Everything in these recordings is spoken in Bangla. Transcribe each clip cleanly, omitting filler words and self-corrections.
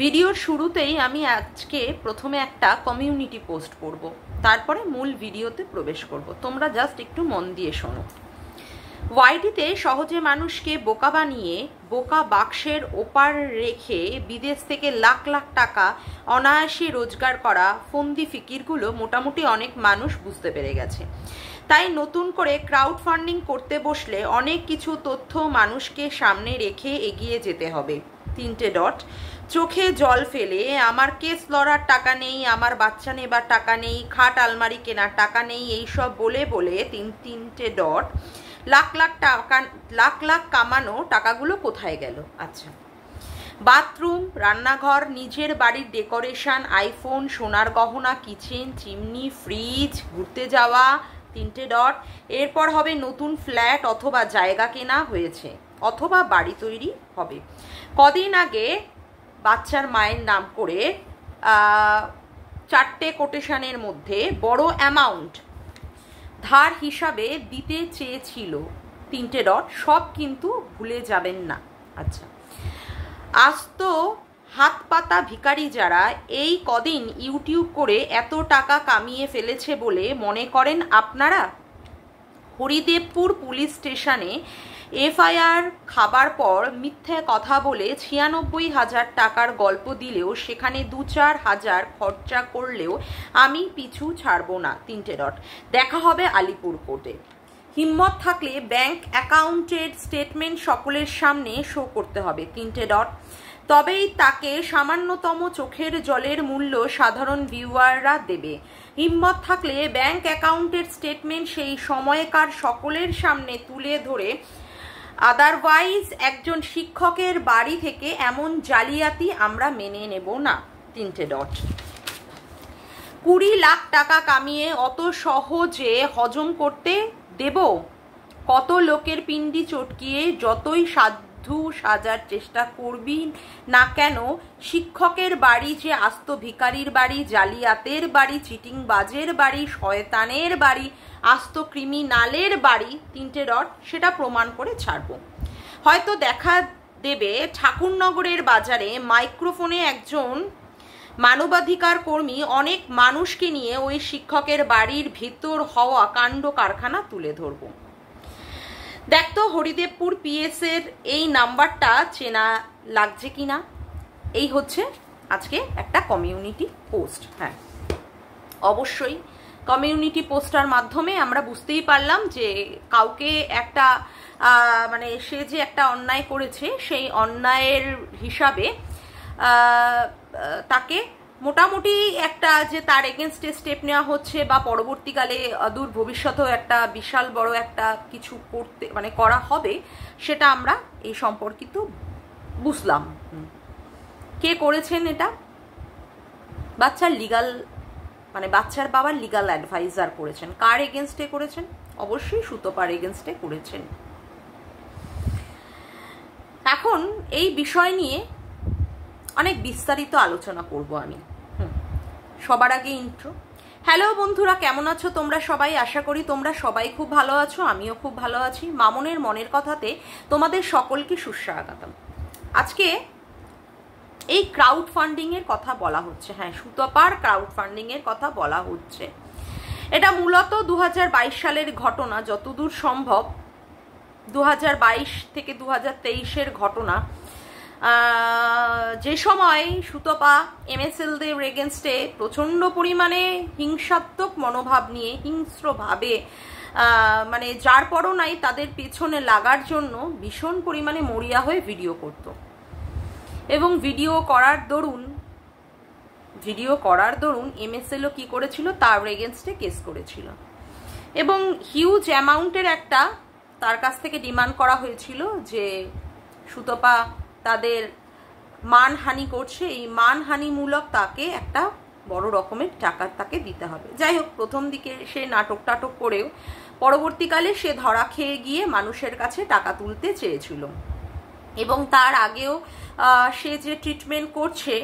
ভিডিওর শুরুতেই আমি আজকে প্রথমে একটা কমিউনিটি পোস্ট করব, তারপরে মূল ভিডিওতে প্রবেশ করব। তোমরা জাস্ট একটু মন দিয়ে শোনো। ওয়াইটিতে সহজে মানুষকে বোকা বানিয়ে বোকা বাক্সের ওপার রেখে বিদেশ থেকে লাখ লাখ টাকা অনায়াসে রোজগার করা ফন্দি ফিকিরগুলো মোটামুটি অনেক মানুষ বুঝতে পেরে গেছে। তাই নতুন করে ক্রাউড ফান্ডিং করতে বসলে অনেক কিছু তথ্য মানুষকে সামনে রেখে এগিয়ে যেতে হবে। 3টে ডট, চোখে জল ফেলে আমার কেস লড়ার টাকা নেই, আমার বাচ্চা নেবার টাকা নেই, খাট আলমারি কেনার টাকা নেই, এইসব বলে বলে 3টে ডট, লাখ লাখ টাকা লাখ লাখ কামানো টাকাগুলো কোথায় গেল? আচ্ছা, বাথরুম, রান্নাঘর, নিজের বাড়ির ডেকোরেশন, আইফোন, সোনার গহনা, কিচেন, চিমনি, ফ্রিজ, ঘুরতে যাওয়া। 3টে ডট, এরপর হবে নতুন ফ্ল্যাট অথবা জায়গা কেনা হয়েছে অথবা বাড়ি তৈরি হবে। কদিন আগে বাচ্চার মায়ের নাম করে 4টে কোটেশনের মধ্যে বড় অ্যামাউন্ট ধার হিসাবে দিতে চেয়েছিল। 3টে ডট, সব কিন্তু ভুলে যাবেন না। আচ্ছা, আস্ত হাত পাতা ভিখারি যারা এই কদিন ইউটিউব করে এত টাকা কামিয়ে ফেলেছে বলে মনে করেন আপনারা, হরিদেবপুর পুলিশ স্টেশনে এফআইআর খাবার পর মিথ্যে কথা বলে 96,000 টাকার গল্প দিলেও সেখানে 2-4 হাজার খরচা করলেও আমি পিছু ছাড়ব না। 3টে ডট, দেখা হবে আলিপুর কোর্টে। হিম্মত থাকলে ব্যাংক অ্যাকাউন্টের স্টেটমেন্ট সকলের সামনে শো করতে হবে। 3টে ডট, তবেই তাকে সামান্যতম চোখের জলের মূল্য সাধারণ ভিউয়াররা দেবে। হিম্মত থাকলে ব্যাংক অ্যাকাউন্টের স্টেটমেন্ট সেই সময়কার সকলের সামনে তুলে ধরে, আদারওয়াইজ একজন শিক্ষকের বাড়ি থেকে এমন জালিয়াতি আমরা মেনে নেব না। 3টে ডট, 20 লাখ টাকা কামিয়ে অত সহজে হজম করতে দেব? কত লোকের পিণ্ডি চটকিয়ে যতই সাধু সাজার চেষ্টা করবি না কেন, শিক্ষকের বাড়ি যে আস্ত ভিখারির বাড়ি, জালিয়াতের বাড়ি, চিটিংবাজের বাড়ি, শয়তানের বাড়ি, আস্ত ক্রিমিনালের বাড়ি। 3টে ডট, সেটা প্রমাণ করে ছাড়ব। হয়তো দেখা দেবে ঠাকুরনগরের বাজারে মাইক্রোফোনে একজন মানবাধিকার কর্মী অনেক মানুষকে নিয়ে ওই শিক্ষকের বাড়ির ভেতর হওয়া কাণ্ড কারখানা তুলে ধরব। দেখতো হরিদেবপুর পিএস এর এই নাম্বারটা চেনা লাগছে কিনা। এই হচ্ছে আজকে একটা কমিউনিটি পোস্ট। হ্যাঁ, অবশ্যই কমিউনিটি পোস্টার মাধ্যমে আমরা বুঝতেই পারলাম যে কাউকে একটা মানে সে যে একটা অন্যায় করেছে সেই অন্যায়ের হিসাবে তাকে মোটামুটি একটা যে তার এগেনস্টে স্টেপ নেওয়া হচ্ছে বা পরবর্তীকালে দূর ভবিষ্যতেও একটা বিশাল বড় একটা কিছু করতে মানে করা হবে, সেটা আমরা এই সম্পর্কিত বুঝলাম। কে করেছেন এটা? বাচ্চার লিগাল মানে বাচ্চার বাবার লিগাল অ্যাডভাইজার করেছেন। কার এগেনস্টে করেছেন? অবশ্যই সুতপার এগেনস্টে করেছেন। এখন এই বিষয় নিয়ে অনেক বিস্তারিত আলোচনা করব আমি। সবার আগে ইন্ট্রো। হ্যালো বন্ধুরা, কেমন আছো তোমরা সবাই? আশা করি তোমরা সবাই খুব ভালো আছো, আমিও খুব ভালো আছি। মামনের মনের কথাতে তোমাদের সকলকে সুস্বাগতম। আজকে এই ক্রাউড ফান্ডিং এর কথা বলা হচ্ছে। হ্যাঁ, সুতপার ক্রাউড ফান্ডিং এর কথা বলা হচ্ছে। এটা মূলত 2022 সালের ঘটনা, যতদূর সম্ভব 2022 থেকে 2023-এর ঘটনা। যে সময় সুতপা এমএসএলদের এগেনস্টে প্রচণ্ড পরিমাণে হিংসাত্মক মনোভাব নিয়ে হিংস্রভাবে মানে যার পরও নাই তাদের পেছনে লাগার জন্য ভীষণ পরিমাণে মরিয়া হয়ে ভিডিও করত, এবং ভিডিও করার দরুন এমএসএলও কি করেছিল, তার এগেনস্টে কেস করেছিল এবং হিউজ অ্যামাউন্টের একটা তার কাছ থেকে ডিমান্ড করা হয়েছিল যে সুতপা তাদের মানহানি করছে, এই মানহানিমূলক তাকে একটা বড় রকমের টাকা তাকে দিতে হবে। যাই হোক, প্রথম দিকে সে নাটক করেও পরবর্তীকালে সে ধরা খেয়ে গিয়ে মানুষের কাছে টাকা তুলতে চেয়েছিল, এবং তার আগেও সে যে ট্রিটমেন্ট করছে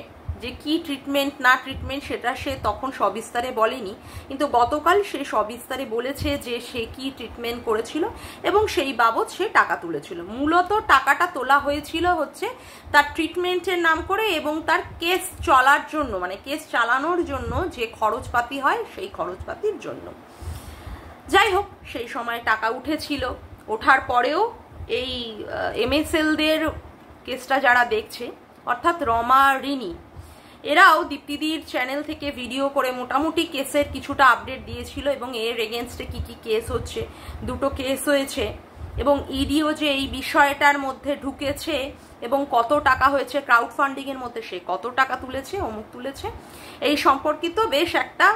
যে কি ট্রিটমেন্ট না ট্রিটমেন্ট সেটা সে তখন সবিস্তারে বলেনি, কিন্তু গতকাল সে সবিস্তারে বলেছে যে সে কি ট্রিটমেন্ট করেছিল এবং সেই বাবদ সে টাকা তুলেছিল। মূলত টাকাটা তোলা হয়েছিল হচ্ছে তার ট্রিটমেন্টের নাম করে এবং তার কেস চলার জন্য, মানে কেস চালানোর জন্য যে খরচপাতি হয় সেই খরচপাতির জন্য। যাই হোক, সেই সময় টাকা উঠেছিল। ওঠার পরেও এই MSLদের কেসটা যারা দেখছে, অর্থাৎ রমা, রিনি, এরাও দীপ্তিদির চ্যানেল থেকে ভিডিও করে মোটামুটি কেসের কিছুটা আপডেট দিয়েছিল এবং এর এগেনস্টে কি কি কেস হচ্ছে। 2টো কেস হয়েছে এবং ইডিও যে এই বিষয়টার মধ্যে ঢুকেছে এবং কত টাকা হয়েছে ক্রাউড ফান্ডিং এর মধ্যে, সে কত টাকা তুলেছে, অমুক তুলেছে, এই সম্পর্কিত বেশ একটা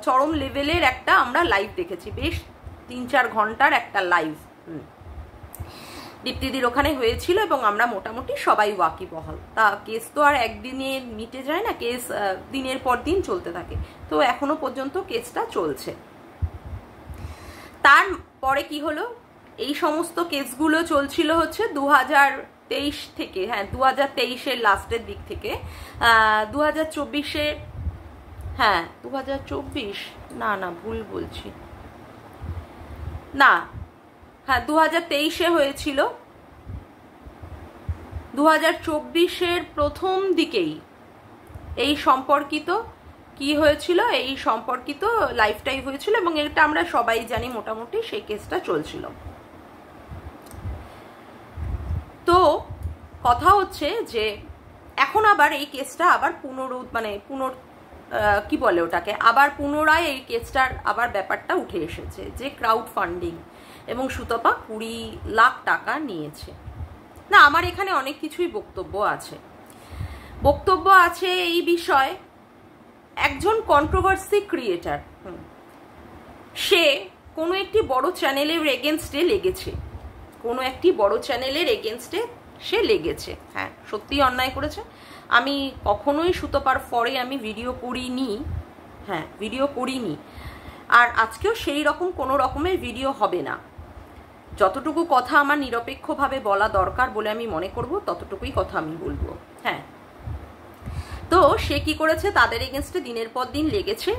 চরম লেভেলের একটা আমরা লাইভ দেখেছি, বেশ 3-4 ঘন্টার একটা লাইভ দীপ্তিদির ওখানে হয়েছিল এবং আমরা মোটামুটি সবাই ওয়াকিবহাল। তা কেস তো আর একদিনে মিটে যায় না, কেস দিনের পর দিন চলতে থাকে, তো এখনো পর্যন্ত কেসটা চলছে। তারপরে কি হলো, এই সমস্ত কেসগুলো চলছিল হচ্ছে 2023 থেকে, হ্যাঁ 2023-এর লাস্টের দিক থেকে 2024-এর, হ্যাঁ 2024, না ভুল বলছি, না হ্যাঁ 2023-এ হয়েছিল। 2024-এর প্রথম দিকেই এই সম্পর্কিত কি হয়েছিল, এই সম্পর্কিত লাইফটাই হয়েছিল এবং এটা আমরা সবাই জানি মোটামুটি সেই কেসটা চলছিল। তো কথা হচ্ছে যে এখন আবার এই কেসটা আবার কি বলে ওটাকে, আবার পুনরায় এই কেসটার আবার ব্যাপারটা উঠে এসেছে যে ক্রাউড ফান্ডিং এবং সুতপা 20 লাখ টাকা নিয়েছে। না, আমার এখানে অনেক কিছুই বক্তব্য আছে এই বিষয়ে। একজন কন্ট্রোভার্সি ক্রিয়েটার, সে কোনো একটি বড় চ্যানেলের এগেনস্টে লেগেছে, কোনো একটি বড় চ্যানেলের এগেনস্টে সে লেগেছে, হ্যাঁ সত্যিই অন্যায় করেছে। আমি কখনোই সুতপার ফরে আমি ভিডিও করিনি, আর আজকেও সেই রকম কোনো রকমের ভিডিও হবে না। যতটুকু কথা আমার নিরপেক্ষভাবে বলা দরকার বলে আমি মনে করব ততটুকুই কথা আমি বলবো। হ্যাঁ, তো সে কি করেছে, তাদের এগেনস্টে দিনের পর দিন লেগেছে,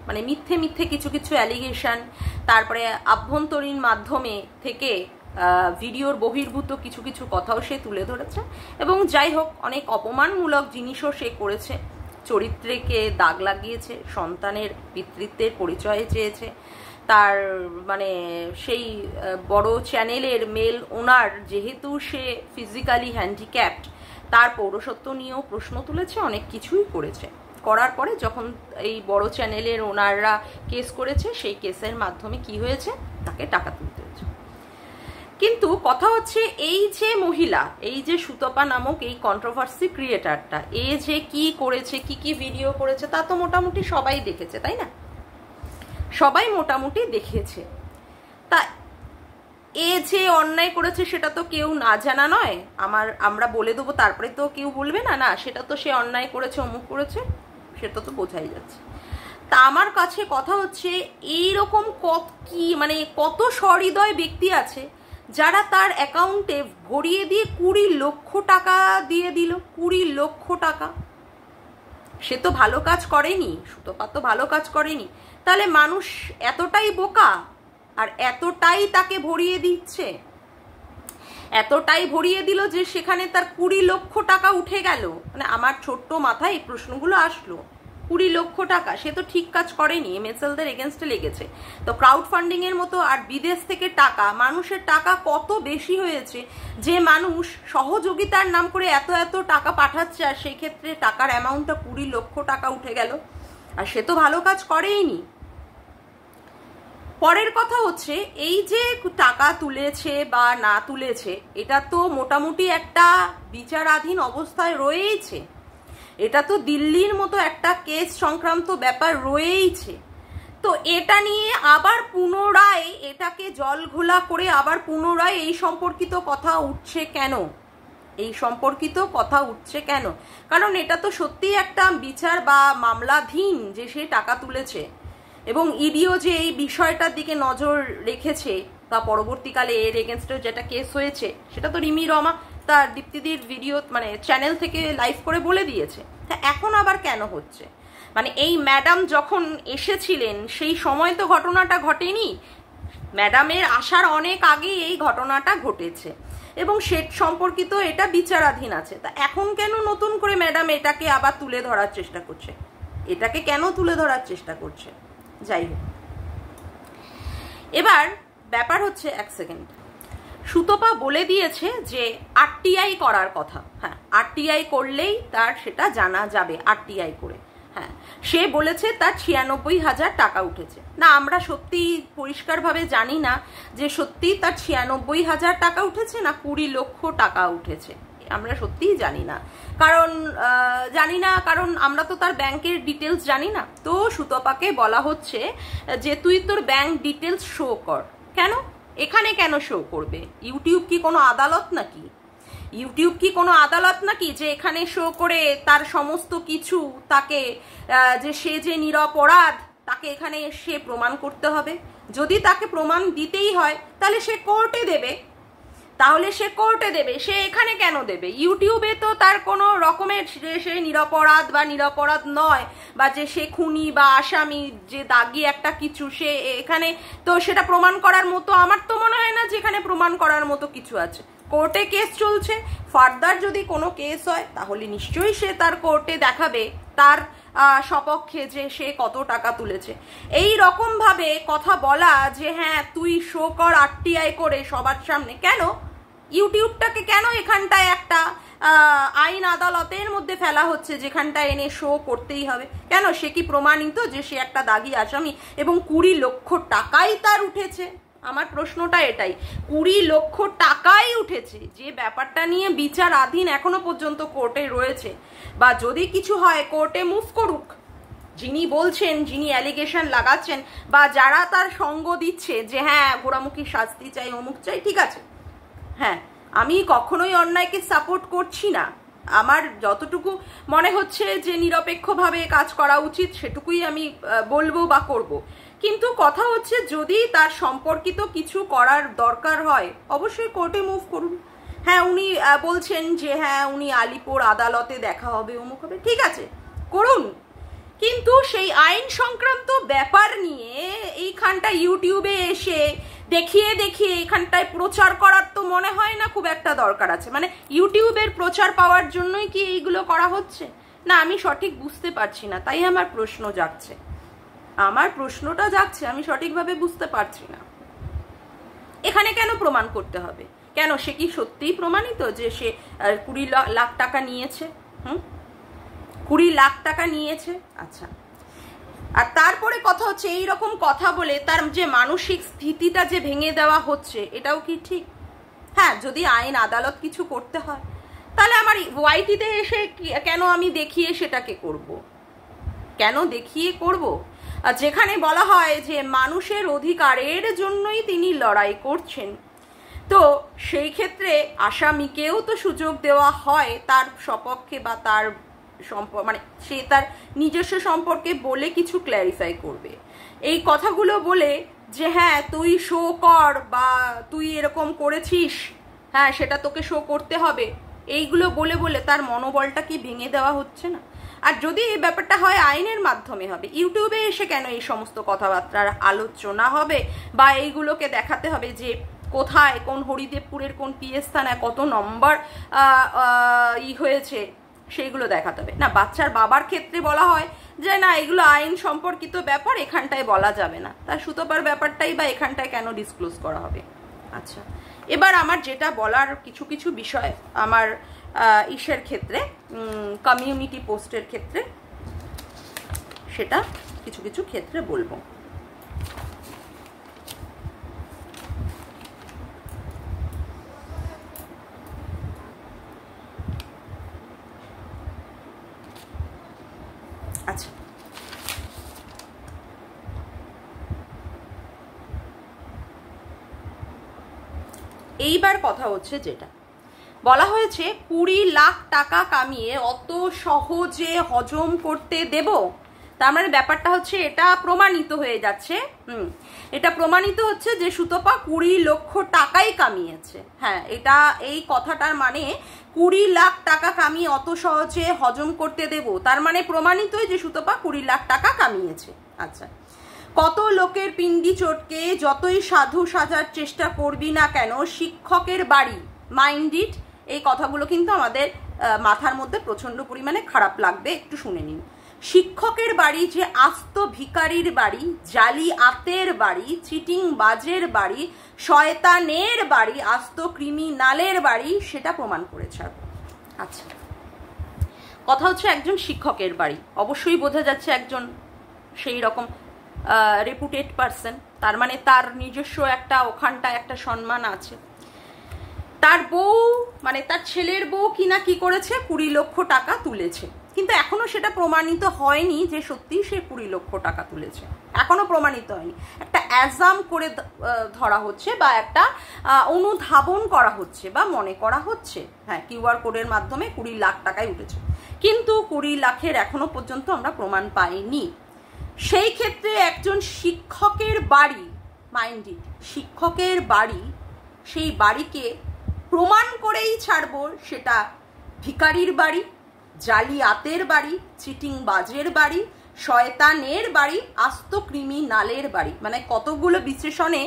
মানে মিথ্যে কিছু অ্যালিগেশন, তারপরে আভ্যন্তরীণ মাধ্যমে থেকে ভিডিওর বহির্ভূত কিছু কথাও সে তুলে ধরেছে এবং যাই হোক অনেক অপমানমূলক জিনিসও সে করেছে, চরিত্রকে দাগ লাগিয়েছে, সন্তানের পিতৃত্বের পরিচয় চেয়েছে, তার মানে সেই বড় চ্যানেলের মেল ওনার যেহেতু সে ফিজিক্যালি হ্যান্ডিক্যাপড, তার পৌরসত্ব নিয়েও প্রশ্ন তুলেছে, অনেক কিছুই করেছে। করার পরে যখন এই বড় চ্যানেলের ওনাররা কেস করেছে, সেই কেসের মাধ্যমে কি হয়েছে, তাকে টাকা তুলতে হয়েছে। কিন্তু কথা হচ্ছে এই যে মহিলা, এই যে সুতপা নামক এই কন্ট্রোভার্সি ক্রিয়েটারটা, এ যে কি করেছে, কি ভিডিও করেছে, তা তো মোটামুটি সবাই দেখেছে, তাই না? সবাই মোটামুটি দেখেছে। তা এ যে অন্যায় করেছে সেটা তো কেউ না জানা নয়, আমরা বলে দেবো তারপরে তো কেউ বলবে না সেটা তো সে অন্যায় করেছে, অমুক করেছে, সেটা তো বোঝাই যাচ্ছে। তা আমার কাছে কথা হচ্ছে এইরকম কত সহৃদয় ব্যক্তি আছে যারা তার অ্যাকাউন্টে ভরিয়ে দিয়ে 20 লক্ষ টাকা দিয়ে দিল। 20 লক্ষ টাকা। সে তো ভালো কাজ করেনি, সুতপা তো ভালো কাজ করেনি, তাহলে মানুষ এতটাই বোকা আর এতটাই তাকে ভরিয়ে দিচ্ছে, এতটাই ভরিয়ে দিল যে সেখানে তার 20 লক্ষ টাকা উঠে গেল। মানে আমার ছোট্ট মাথায় এই প্রশ্নগুলো আসলো, 20 লক্ষ টাকা, সে তো ঠিক কাজ করেনি, MSLদের এগেনস্টে লেগেছে। তো ক্রাউড ফান্ডিং এর মতো, আর বিদেশ থেকে টাকা, মানুষের টাকা কত বেশি হয়েছে যে মানুষ সহযোগিতার নাম করে এত টাকা পাঠাচ্ছে, আর সেই ক্ষেত্রে টাকার অ্যামাউন্টটা 20 লক্ষ টাকা উঠে গেল, আর সে তো ভালো কাজ করেইনি। পরের কথা হচ্ছে এই যে টাকা তুলেছে বা না তুলেছে, এটা তো মোটামুটি একটা বিচারাধীন অবস্থায় রয়েইছে, এটা তো দিল্লির মতো একটা কেস সংক্রান্ত ব্যাপার রয়েইছে। তো এটা নিয়ে আবার পুনরায় এটাকে জল ঘোলা করে আবার পুনরায় এই সম্পর্কিত কথা উঠছে কেন? কারণ এটা তো সত্যি একটা বিচার বা মামলাধীন যে সে টাকা তুলেছে, এবং ইডিও যে এই বিষয়টার দিকে নজর রেখেছে, বা পরবর্তীকালে এর এগেনস্টে যেটা কেস হয়েছে সেটা তো রিমি রমা তার দীপ্তিদির ভিডিও মানে চ্যানেল থেকে লাইভ করে বলে দিয়েছে। হ্যাঁ, এখন আবার কেন হচ্ছে? মানে এই ম্যাডাম যখন এসেছিলেন সেই সময় তো ঘটনাটা ঘটেনি, ম্যাডামের আসার অনেক আগেই এই ঘটনাটা ঘটেছে এবং সে সম্পর্কিত এটা বিচারাধীন আছে। তা এখন কেন নতুন করে ম্যাডাম এটাকে আবার তুলে ধরার চেষ্টা করছে? এটাকে কেন তুলে ধরার চেষ্টা করছে? যাই হোক, এবার ব্যাপার হচ্ছে, এক সেকেন্ড, সুতপা বলে দিয়েছে যে আরটিআই করার কথা। হ্যাঁ, আরটিআই করলেই তার সেটা জানা যাবে, আরটিআই করে। হ্যাঁ, সে বলেছে তার 96,000 টাকা উঠেছে। না, আমরা সত্যি পরিষ্কারভাবে জানি না যে সত্যি তার 96,000 টাকা উঠেছে না 20 লক্ষ টাকা উঠেছে, আমরা সত্যিই জানি না। কারণ আমরা তো তার ব্যাংকের ডিটেলস জানি না। তো সুতপাকে বলা হচ্ছে যে তুই তোর ব্যাংক ডিটেলস শো কর। কেন? এখানে কেন শো করবে? ইউটিউব কি কোনো আদালত নাকি? ইউটিউব কি কোনো আদালত নাকি যে এখানে শো করে তার সমস্ত কিছু তাকে যে সে যে নিরপরাধ তাকে এখানে সে প্রমাণ করতে হবে? যদি তাকে প্রমাণ দিতেই হয় তাহলে সে কোর্টে দেবে, সে এখানে কেন দেবে? ইউটিউবে তো তার কোনো রকমের সে নিরপরাধ বা নিরপরাধ নয়, বা যে সে খুনি বা আসামি যে দাগি একটা কিছু, সে এখানে তো সেটা প্রমাণ করার মতো আমার তো মনে হয় না যে এখানে প্রমাণ করার মতো কিছু আছে। কোর্টে কেস চলছে, ফার্দার যদি কোনো কেস হয় তাহলে নিশ্চয়ই সে তার কোর্টে দেখাবে তার সপক্ষে যে সে কত টাকা তুলেছে। এই রকম ভাবে কথা বলা যে হ্যাঁ তুই শো কর আরটিআই করে সবার সামনে, কেন? ইউটিউবটাকে কেন এখানটায় একটা আইন আদালতের মধ্যে ফেলা হচ্ছে যেখানটায় এনে শো করতেই হবে? কেন? সে কি প্রমাণিত যে সে একটা দাগি আসামি এবং 20 লক্ষ টাকাই তার উঠেছে? আমার প্রশ্নটা এটাই, 20 লক্ষ টাকাই উঠেছে, যে ব্যাপারটা নিয়ে বিচারাধীন এখনো পর্যন্ত কোর্টে রয়েছে। বা যদি কিছু হয় কোর্টে মুভ করুক, যিনি বলছেন, যিনি অ্যালিগেশন লাগাচ্ছেন বা যারা তার সঙ্গ দিচ্ছে যে হ্যাঁ ঘোড়ামুখী শাস্তি চাই, অমুক চাই, ঠিক আছে। হ্যাঁ, আমি কখনোই অন্যায়কে সাপোর্ট করছি না, আমার যতটুকু মনে হচ্ছে যে নিরপেক্ষভাবে কাজ করা উচিত সেটুকুই আমি বলবো বা করব। কিন্তু কথা হচ্ছে যদি তার সম্পর্কিত কিছু করার দরকার হয় অবশ্যই কোর্টে মুভ করুন। হ্যাঁ, উনি বলছেন যে হ্যাঁ উনি আলিপুর আদালতে দেখা হবে, অমুক হবে, ঠিক আছে করুন, কিন্তু সেই আইন সংক্রান্ত ব্যাপার নিয়ে এইখানটা ইউটিউবে এসে দেখিয়ে এখানটায় প্রচার করার তো মনে হয় না খুব একটা দরকার আছে। মানে ইউটিউবের প্রচার পাওয়ার জন্যই কি এইগুলো করা হচ্ছে? না, আমি সঠিক বুঝতে পারছি না, তাই আমার প্রশ্নটা যাচ্ছে, আমি সঠিকভাবে বুঝতে পারছি না এখানে কেন প্রমাণ করতে হবে? কেন? সে কি সত্যিই প্রমাণিত যে সে 20 লাখ টাকা নিয়েছে? 20 লাখ টাকা নিয়েছে। আচ্ছা, আর তারপরে কথা হচ্ছে এইরকম কথা বলে তার যে মানসিক স্থিতিটা যে ভেঙে দেওয়া হচ্ছে, এটাও কি ঠিক? হ্যাঁ, যদি আইন আদালত কিছু করতে হয় তাহলে আমার ওয়াইটিতে এসে কেন আমি দেখিয়ে সেটাকে করব? কেন দেখিয়ে করব? আর যেখানে বলা হয় যে মানুষের অধিকারের জন্যই তিনি লড়াই করছেন, তো সেই ক্ষেত্রে আসামিকেও তো সুযোগ দেওয়া হয় তার সপক্ষে বা তার মানে সে তার নিজস্ব সম্পর্কে বলে কিছু ক্ল্যারিফাই করবে। এই কথাগুলো বলে যে হ্যাঁ তুই শো কর বা তুই এরকম করেছিস, হ্যাঁ সেটা তোকে শো করতে হবে, এইগুলো বলে তার মনোবলটা কি ভেঙে দেওয়া হচ্ছে না? আর যদি এই ব্যাপারটা হয় আইনের মাধ্যমে হবে, ইউটিউবে এসে কেন এই সমস্ত কথাবার্তার আলোচনা হবে বা এইগুলোকে দেখাতে হবে যে কোথায় কোন হরিদেবপুরের কোন পিএস থানায় কত নম্বর হয়েছে, সেইগুলো দেখাতে হবে না। বাচ্চার বাবার ক্ষেত্রে বলা হয় যে না এগুলো আইন সম্পর্কিত ব্যাপার, এখানটায় বলা যাবে না, তার সুতপার ব্যাপারটাই বা এখানটায় কেন ডিসক্লোজ করা হবে? আচ্ছা, এবার আমার যেটা বলার কিছু বিষয় আমার ইসের ক্ষেত্রে, কমিউনিটি পোস্টের ক্ষেত্রে, সেটা কিছু ক্ষেত্রে বলবো। আচ্ছা, এইবার কথা হচ্ছে যেটা বলা হয়েছে 20 লাখ টাকা কামিয়ে অত সহজে হজম করতে দেব, তার মানে ব্যাপারটা হচ্ছে এটা প্রমাণিত হয়ে যাচ্ছে, এটা প্রমাণিত হচ্ছে যে সুতপা 20 লক্ষ টাকাই কামিয়েছে। হ্যাঁ, এটা এই কথাটার মানে 20 লাখ টাকা কামিয়ে অত সহজে হজম করতে দেব, তার মানে প্রমাণিতই যে সুতপা 20 লাখ টাকা কামিয়েছে। আচ্ছা, কত লোকের পিণ্ডি চটকে যতই সাধু সাজার চেষ্টা করবি না কেন, শিক্ষকের বাড়ি, মাইন্ড ইট। এই কথাগুলো কিন্তু আমাদের মাথার মধ্যে প্রচন্ড পরিমাণে খারাপ লাগবে, একটু শুনে নিন। শিক্ষকের বাড়ি যে আস্ত ভিখারির বাড়ি, জালি আতের বাড়ি, চিটিং বাজের বাড়ি, শয়তানের বাড়ি, আস্ত ক্রিমিনালের বাড়ি, সেটা প্রমাণ করেছে। আচ্ছা, কথা হচ্ছে একজন শিক্ষকের বাড়ি, অবশ্যই বোঝা যাচ্ছে একজন সেই রকম রেপুটেড পারসন, তার মানে তার নিজস্ব একটা ওখানটা একটা সম্মান আছে। তার বউ মানে তার ছেলের বউ কিনা কি করেছে, 20 লক্ষ টাকা তুলেছে, কিন্তু এখনো সেটা প্রমাণিত হয়নি যে সত্যি সে 20 লক্ষ টাকা তুলেছে, এখনো প্রমাণিত হয়নি। একটা অ্যাজাম করে ধরা হচ্ছে বা একটা অনুধাবন করা হচ্ছে বা মনে করা হচ্ছে, হ্যাঁ কিউআর কোডের মাধ্যমে 20 লাখ টাকায় উঠেছে, কিন্তু 20 লাখের এখনো পর্যন্ত আমরা প্রমাণ পাইনি। সেই ক্ষেত্রে একজন শিক্ষকের বাড়ি, মাইন্ড ইট, শিক্ষকের বাড়ি, সেই বাড়িকে প্রমাণ করেই ছাড়বো সেটা ভিখারির বাড়ি, জালিয়াতের বাড়ি, চিটিং বাজের বাড়ি, শয়তানের বাড়ি, আস্ত ক্রিমিনালের বাড়ি, মানে কতগুলো বিশেষণে,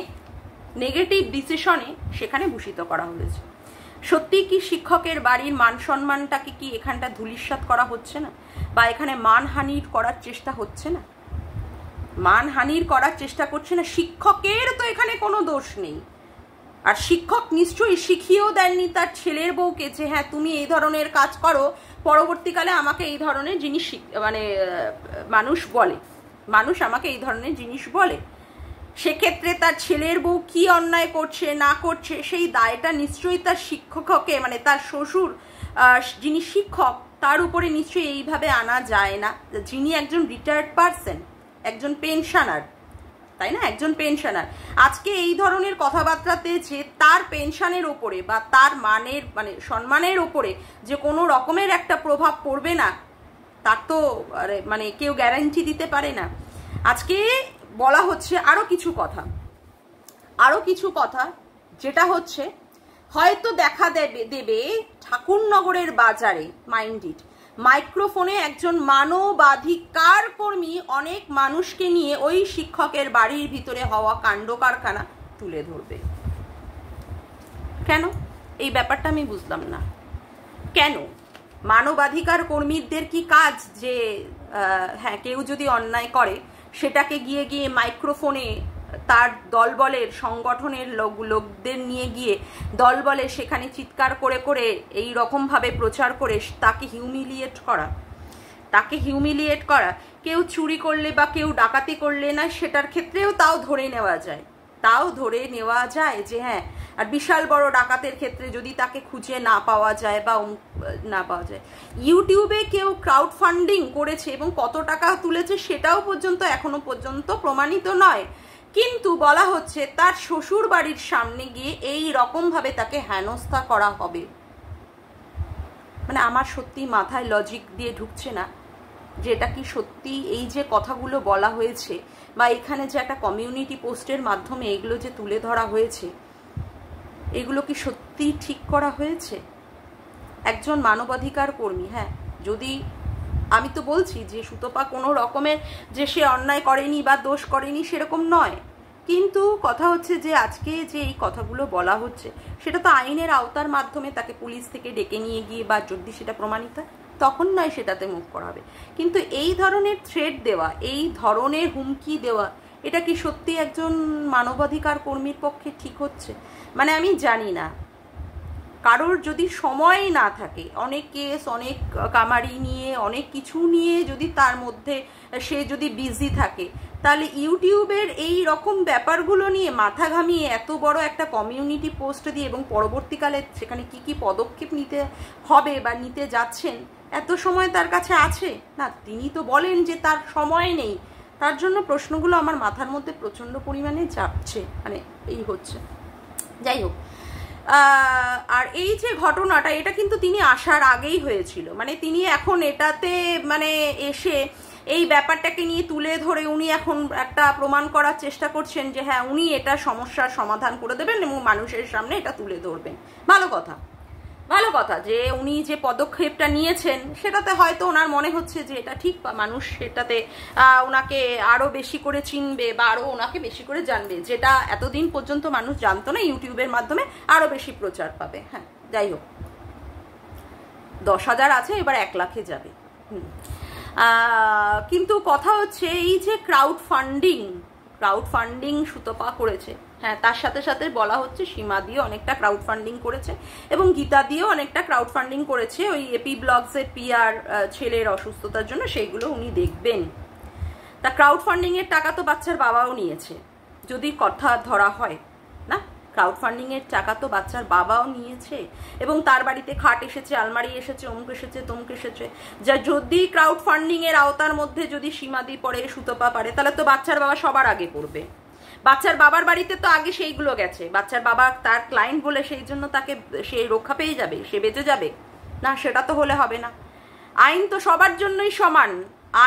নেগেটিভ বিশেষণে সেখানে ভূষিত করা হয়েছে। সত্যি কি শিক্ষকের বাড়ির মান সম্মানটাকে কি এখানটা ধূলিসাৎ করা হচ্ছে না, বা এখানে মানহানির করার চেষ্টা হচ্ছে না? মানহানির করার চেষ্টা করছে না, শিক্ষকের তো এখানে কোনো দোষ নেই। আর শিক্ষক নিশ্চয়ই শিখিয়েও দেননি তার ছেলের বউকে যে হ্যাঁ তুমি এই ধরনের কাজ করো, পরবর্তীকালে আমাকে এই ধরনের জিনিস মানে মানুষ আমাকে এই ধরনের জিনিস বলে। সেক্ষেত্রে তার ছেলের বউ কি অন্যায় করছে না করছে সেই দায়টা নিশ্চয়ই তার শিক্ষককে, মানে তার শ্বশুর যিনি শিক্ষক তার উপরে নিশ্চয়ই এইভাবে আনা যায় না, যিনি একজন রিটায়ার্ড পারসন, একজন পেনশনার, তাই না, একজন পেনশনার। আজকে এই ধরনের কথাবার্তাতে যে তার পেনশনের ওপরে বা তার মানের মানে সম্মানের ওপরে যে কোনো রকমের একটা প্রভাব পড়বে না, তার তো মানে কেউ গ্যারান্টি দিতে পারে না। আজকে বলা হচ্ছে আরো কিছু কথা, যেটা হচ্ছে হয়তো দেখা দেবে ঠাকুরনগরের বাজারে, মাইন্ড ইট, মাইক্রোফোনে একজন মানবাধিকার কর্মী অনেক মানুষকে নিয়ে ওই শিক্ষকের বাড়ির ভিতরে হওয়া কাণ্ড কারখানা তুলে ধরবে। কেন? এই ব্যাপারটা আমি বুঝলাম না। কেন মানবাধিকার কর্মীদের কি কাজ যে হ্যাঁ কেউ যদি অন্যায় করে সেটাকে গিয়ে মাইক্রোফোনে তার দলবলের সংগঠনের লোকদের নিয়ে গিয়ে দলবলে সেখানে চিৎকার করে করে এই রকমভাবে প্রচার করে তাকে হিউমিলিয়েট করা? কেউ চুরি করলে বা কেউ ডাকাতি করলে না সেটার ক্ষেত্রেও তাও ধরে নেওয়া যায় যে হ্যাঁ, আর বিশাল বড় ডাকাতের ক্ষেত্রে যদি তাকে খুঁজে না পাওয়া যায় বা না পাওয়া যায়, ইউটিউবে কেউ ক্রাউড ফান্ডিং করেছে এবং কত টাকা তুলেছে সেটাও পর্যন্ত এখনো পর্যন্ত প্রমাণিত নয়, কিন্তু বলা হচ্ছে তার শ্বশুর বাড়ির সামনে গিয়ে এই রকম ভাবে তাকে হেনস্থা করা হবে। মানে আমার সত্যি মাথায় লজিক দিয়ে ঢুকছে না যে এটা কি সত্যি, এই যে কথাগুলো বলা হয়েছে বা এখানে যে একটা কমিউনিটি পোস্টের মাধ্যমে এগুলো যে তুলে ধরা হয়েছে, এগুলো কি সত্যি ঠিক করা হয়েছে? একজন মানবাধিকার কর্মী, হ্যাঁ যদি আমি তো বলছি যে সুতপা কোনো রকমের যে সে অন্যায় করেনি বা দোষ করেনি সেরকম নয়, কিন্তু কথা হচ্ছে যে আজকে যে এই কথাগুলো বলা হচ্ছে সেটা তো আইনের আওতার মাধ্যমে তাকে পুলিশ থেকে ডেকে নিয়ে গিয়ে বা যদি সেটা প্রমাণিত তখন নয় সেটাতে মুখ করা হবে, কিন্তু এই ধরনের থ্রেট দেওয়া, এই ধরনের হুমকি দেওয়া, এটা কি সত্যি একজন মানবাধিকার কর্মীর পক্ষে ঠিক হচ্ছে? মানে আমি জানি না, কারোর যদি সময় না থাকে, অনেক কেস অনেক কামারি নিয়ে অনেক কিছু নিয়ে যদি তার মধ্যে সে যদি বিজি থাকে, তাহলে ইউটিউবের এই রকম ব্যাপারগুলো নিয়ে মাথা ঘামিয়ে এত বড় একটা কমিউনিটি পোস্ট দিয়ে এবং পরবর্তীকালে সেখানে কি কি পদক্ষেপ নিতে হবে বা নিতে যাচ্ছেন এত সময় তার কাছে আছে না? তিনি তো বলেন যে তার সময় নেই, তার জন্য প্রশ্নগুলো আমার মাথার মধ্যে প্রচণ্ড পরিমাণে চাপছে, মানে এই হচ্ছে। যাই হোক, আর এই যে ঘটনাটা এটা কিন্তু তিনি আসার আগেই হয়েছিল, মানে তিনি এখন এটাতে মানে এসে এই ব্যাপারটাকে নিয়ে তুলে ধরে উনি এখন একটা প্রমাণ করার চেষ্টা করছেন যে হ্যাঁ উনি এটা সমস্যার সমাধান করে দেবেন এবং মানুষের সামনে এটা তুলে ধরবেন। ভালো কথা, ভালো কথা যে উনি যে পদক্ষেপটা নিয়েছেন সেটাতে হয়তো ওনার মনে হচ্ছে যে এটা ঠিক, বা মানুষ সেটাতে ওনাকে আরো বেশি করে চিনবে বা আরো ওনাকে বেশি করে জানবে, যেটা এতদিন পর্যন্ত মানুষ জানতো না, ইউটিউবের মাধ্যমে আরো বেশি প্রচার পাবে। হ্যাঁ যাই হোক, 10,000 আছে, এবার 1 লাখে যাবে। কিন্তু কথা হচ্ছে এই যে ক্রাউড ফান্ডিং সুতপা করেছে, হ্যাঁ তার সাথে সাথে বলা হচ্ছে সীমা দিয়ে অনেকটা ক্রাউড ফান্ডিং করেছে এবং গীতা দিয়েও অনেকটা ক্রাউড ফান্ডিং করেছে ওই এপি ব্লগসের পিআর ছেলের অসুস্থতার জন্য, সেইগুলো উনি দেখবেন। তা ক্রাউড ফান্ডিং এর টাকা তো বাচ্চার বাবাও নিয়েছে যদি কথা ধরা হয় না, ক্রাউড ফান্ডিং এর টাকা তো বাচ্চার বাবাও নিয়েছে এবং তার বাড়িতে খাট এসেছে, আলমারি এসেছে, অমুক এসেছে, তমুক এসেছে, যা যদি ক্রাউড ফান্ডিং এর আওতার মধ্যে যদি সীমাদি পড়ে, সুতপা পারে, তাহলে তো বাচ্চার বাবা সবার আগে পড়বে। বাচ্চার বাবার বাড়িতে তো আগে সেইগুলো গেছে, বাচ্চার বাবা তার ক্লায়েন্ট বলে সেই জন্য তাকে সে রক্ষা পেয়ে যাবে, সে বেঁচে যাবে না, সেটা তো হলে হবে না। আইন তো সবার জন্যই সমান,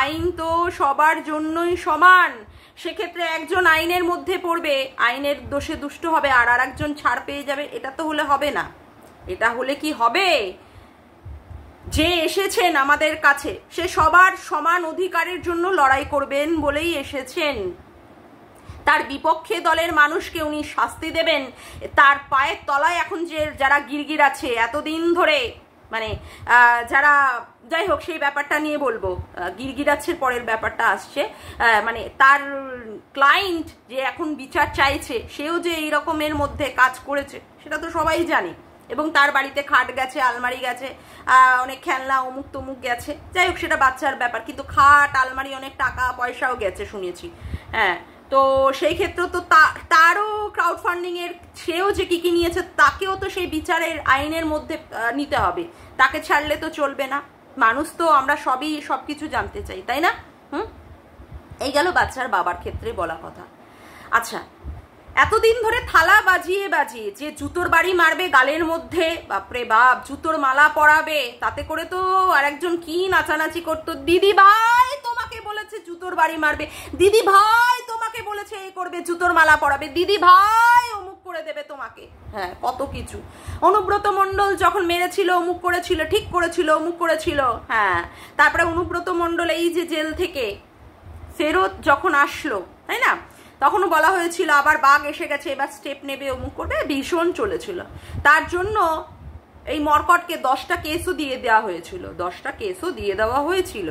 আইন তো সবার জন্যই সমান। সেক্ষেত্রে একজন আইনের মধ্যে পড়বে, আইনের দোষে দুষ্ট হবে, আর আরেকজন ছাড় পেয়ে যাবে, এটা তো হলে হবে না। এটা হলে কি হবে? যে এসেছেন আমাদের কাছে সে সবার সমান অধিকারের জন্য লড়াই করবেন বলেই এসেছেন। তার বিপক্ষে দলের মানুষকে উনি শাস্তি দেবেন, তার পায়ের তলায় এখন যে যারা গিরগির আছে এতদিন ধরে, মানে যারা, যাই হোক সেই ব্যাপারটা নিয়ে বলবো, গিরগিরাচ্ছের পরের ব্যাপারটা আসছে, মানে তার ক্লায়েন্ট যে এখন বিচার চাইছে সেও যে এই রকমের মধ্যে কাজ করেছে সেটা তো সবাই জানে, এবং তার বাড়িতে খাট গেছে, আলমারি গেছে, অনেক খেলনা অমুক তমুক গেছে, যাই হোক সেটা বাচ্চার ব্যাপার, কিন্তু খাট আলমারি অনেক টাকা পয়সাও গেছে শুনেছি। হ্যাঁ, তো সেই ক্ষেত্রে তো তারও ক্রাউড ফান্ডিং এর সেও যে কি কি নিয়েছে তাকেও তো সেই বিচারের আইনের মধ্যে নিতে হবে, তাকে ছাড়লে তো চলবে না। মানুষ তো আমরা সবকিছু জানতে চাই, তাই না? এই গেল বাচ্চার বাবার ক্ষেত্রে বলা কথা। আচ্ছা, এতদিন ধরে থালা বাজিয়ে বাজিয়ে যে জুতোর বাড়ি মারবে গালের মধ্যে, বাপরে বাপ, জুতোর মালা পরাবে, তাতে করে তো আরেকজন কি নাচানাচি করতো, দিদি ভাই তোমাকে বলেছে জুতোর বাড়ি মারবে, দিদি ভাই তোমাকে বলেছে এই করবে, জুতোর মালা পরাবে, দিদি ভাই অমুক করে দেবে তোমাকে, হ্যাঁ কত কিছু। অনুব্রত মণ্ডল যখন মেরেছিল, অমুক করেছিল, ঠিক করেছিল, অমুক করেছিল, হ্যাঁ তারপরে অনুব্রত মণ্ডল এই যে জেল থেকে ফেরত যখন আসলো, তাই না, তখনও বলা হয়েছিল আবার বাঘ এসে গেছে, এবার স্টেপ নেবে, অমুক করবে, ভীষণ চলেছিল। তার জন্য এই মর্কটকে 10টা কেসও দিয়ে দেওয়া হয়েছিল, 10টা কেসও দিয়ে দেওয়া হয়েছিল।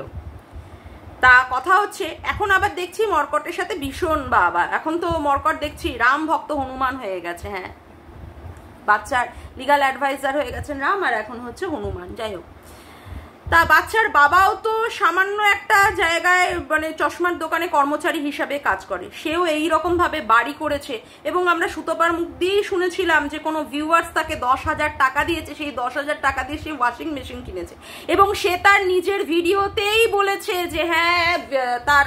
তা কথা হচ্ছে এখন আবার দেখছি মর্কটের সাথে ভীষণ বাবা, এখন তো মর্কট দেখছি রাম ভক্ত হনুমান হয়ে গেছে। হ্যাঁ, বাচ্চার লিগাল অ্যাডভাইজার হয়ে গেছেন রাম, আর এখন হচ্ছে হনুমান। যাই হোক, তা বাচ্চার বাবাও তো সামান্য একটা জায়গায় মানে চশমার দোকানে কর্মচারী হিসাবে কাজ করে, সেও এই রকম ভাবে বাড়ি করেছে, এবং আমরা সুতপার মুখ দিয়েই শুনেছিলাম যে কোনো ভিউয়ার্স তাকে 10,000 টাকা দিয়েছে, সেই 10,000 টাকা দিয়ে সে ওয়াশিং মেশিন কিনেছে, এবং সে তার নিজের ভিডিওতেই বলেছে যে হ্যাঁ তার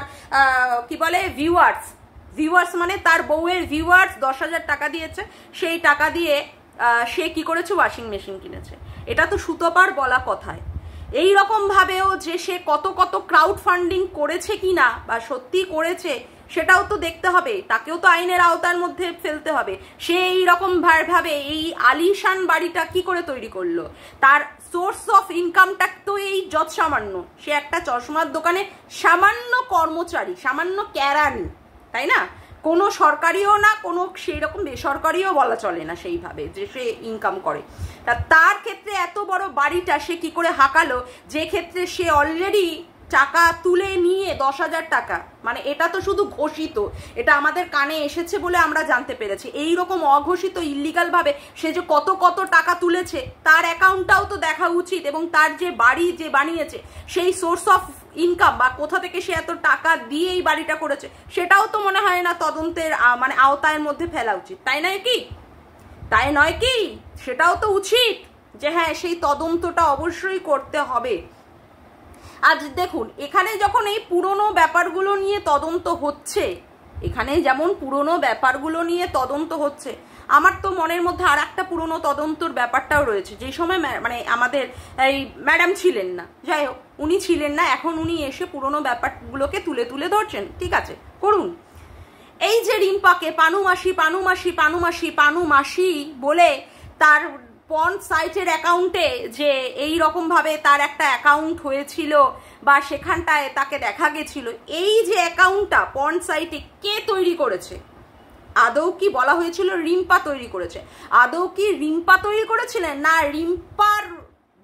কি বলে ভিউয়ার্স মানে তার বউয়ের ভিউয়ার্স 10,000 টাকা দিয়েছে, সেই টাকা দিয়ে সে কি করেছে, ওয়াশিং মেশিন কিনেছে। এটা তো সুতপার বলা কথায়। এই রকম ভাবেও যে সে কত কত ক্রাউড ফান্ডিং করেছে কিনা বা সত্যি করেছে সেটাও তো দেখতে হবে, তাকেও তো আইনের আওতার মধ্যে ফেলতে হবে। সে এই রকম ভাবে এই আলিশান বাড়িটা কি করে তৈরি করলো, তার সোর্স অফ ইনকামটা তো এই যত সামান্য, সে একটা চশমার দোকানে সামান্য কর্মচারী, সামান্য ক্যারানি, তাই না, কোনো সরকারিও না, কোনো সেই রকম বেসরকারিও বলা চলে না সেইভাবে যে সে ইনকাম করে। তার ক্ষেত্রে এত বড় বাড়িটা সে কি করে হাঁকালো, যে ক্ষেত্রে সে অলরেডি টাকা তুলে নিয়ে 10,000 টাকা, মানে এটা তো শুধু ঘোষিত, এটা আমাদের কানে এসেছে বলে আমরা জানতে পেরেছি। এই রকম অঘোষিত ইল্লিগাল ভাবে সে যে কত কত টাকা তুলেছে তার অ্যাকাউন্টটাও তো দেখা উচিত, এবং তার যে বাড়ি যে বানিয়েছে সেই সোর্স অফ ইনকাম বা কোথা থেকে সে এত টাকা দিয়ে এই বাড়িটা করেছে সেটাও তো মনে হয় না তদন্তের মানে আওতার মধ্যে ফেলা উচিত, তাই নয় কি? তাই নয় কি? সেটাও তো উচিত যে হ্যাঁ সেই তদন্তটা অবশ্যই করতে হবে। আজ দেখুন, এখানে যখন এই পুরনো ব্যাপারগুলো নিয়ে তদন্ত হচ্ছে, এখানে যেমন পুরনো ব্যাপারগুলো নিয়ে তদন্ত হচ্ছে, আমার তো মনের মধ্যে আর একটা পুরনো তদন্তর ব্যাপারটাও রয়েছে, যেই সময় মানে আমাদের এই ম্যাডাম ছিলেন না, যাই হোক উনি ছিলেন না, এখন উনি এসে পুরনো ব্যাপারগুলোকে তুলে তুলে ধরছেন, ঠিক আছে করুন। এই যে রিম্পাকে পানু মাসি পানু মাসি পানু মাসি পানু মাসি বলে তার পর্ন সাইটের অ্যাকাউন্টে যে এই রকম ভাবে তার একটা অ্যাকাউন্ট হয়েছিল বা সেখানটায় তাকে দেখা গেছিল, এই যে অ্যাকাউন্টটা পর্ন সাইটে কে তৈরি করেছে? আদৌ কি বলা হয়েছিল রিম্পা তৈরি করেছে? আদৌ কি রিম্পা তৈরি করেছিলেন, না রিম্পার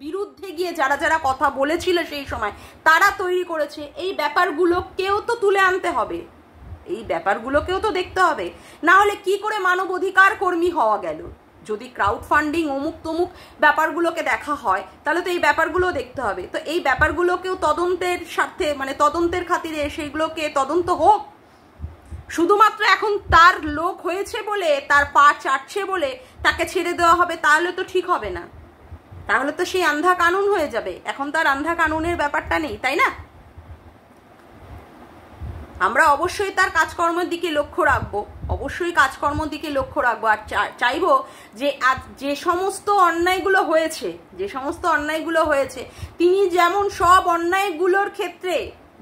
বিরুদ্ধে গিয়ে যারা যারা কথা বলেছিল সেই সময় তারা তৈরি করেছে? এই ব্যাপারগুলোকেও তো তুলে আনতে হবে, এই ব্যাপারগুলোকেও তো দেখতে হবে, না হলে কি করে মানবাধিকার কর্মী হওয়া গেল? যদি ক্রাউড ফান্ডিং অমুক তমুক ব্যাপারগুলোকে দেখা হয় তাহলে তো এই ব্যাপারগুলো দেখতে হবে। তো এই ব্যাপারগুলোকেও তদন্তের স্বার্থে মানে তদন্তের খাতিরে সেইগুলোকে তদন্ত হোক। শুধুমাত্র এখন তার লোক হয়েছে বলে, তার পা চাটছে বলে তাকে ছেড়ে দেওয়া হবে, তাহলে তো ঠিক হবে না, তাহলে তো সেই আন্ধা কানুন হয়ে যাবে। এখন তার আন্ধা কানুনের ব্যাপারটা নেই, তাই না? আমরা অবশ্যই তার কাজকর্মের দিকে লক্ষ্য রাখবো, অবশ্যই কাজকর্মের দিকে লক্ষ্য রাখবো, আর চাইবো যে যে সমস্ত অন্যায়গুলো হয়েছে, যে সমস্ত অন্যায়গুলো হয়েছে তিনি যেমন সব অন্যায়গুলোর ক্ষেত্রে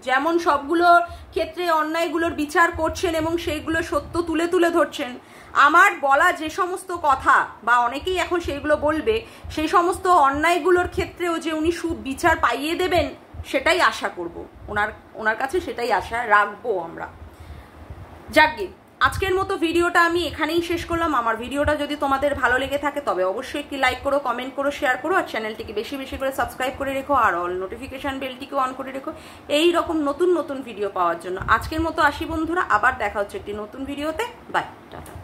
যেমন সবগুলোর ক্ষেত্রে অন্যায়গুলোর বিচার করছেন এবং সেইগুলো সত্য তুলে তুলে ধরছেন, আমার বলা যে সমস্ত কথা বা অনেকেই এখন সেইগুলো বলবে, সেই সমস্ত অন্যায়গুলোর ক্ষেত্রেও যে উনি সুবিচার পাইয়ে দেবেন সেটাই আশা করব, ওনার কাছে সেটাই আশা রাখবো আমরা। যাকগে, আজকের মতো ভিডিওটা আমি এখানেই শেষ করলাম। আমার ভিডিওটা যদি তোমাদের ভালো লেগে থাকে তবে অবশ্যই একটি লাইক করো, কমেন্ট করো, শেয়ার করো, আর চ্যানেলটিকে বেশি বেশি করে সাবস্ক্রাইব করে রেখো, আর অল নোটিফিকেশন বেলটিকে অন করে রেখো এই রকম নতুন নতুন ভিডিও পাওয়ার জন্য। আজকের মতো আসি বন্ধুরা, আবার দেখা হচ্ছে একটি নতুন ভিডিওতে। Bye, tata.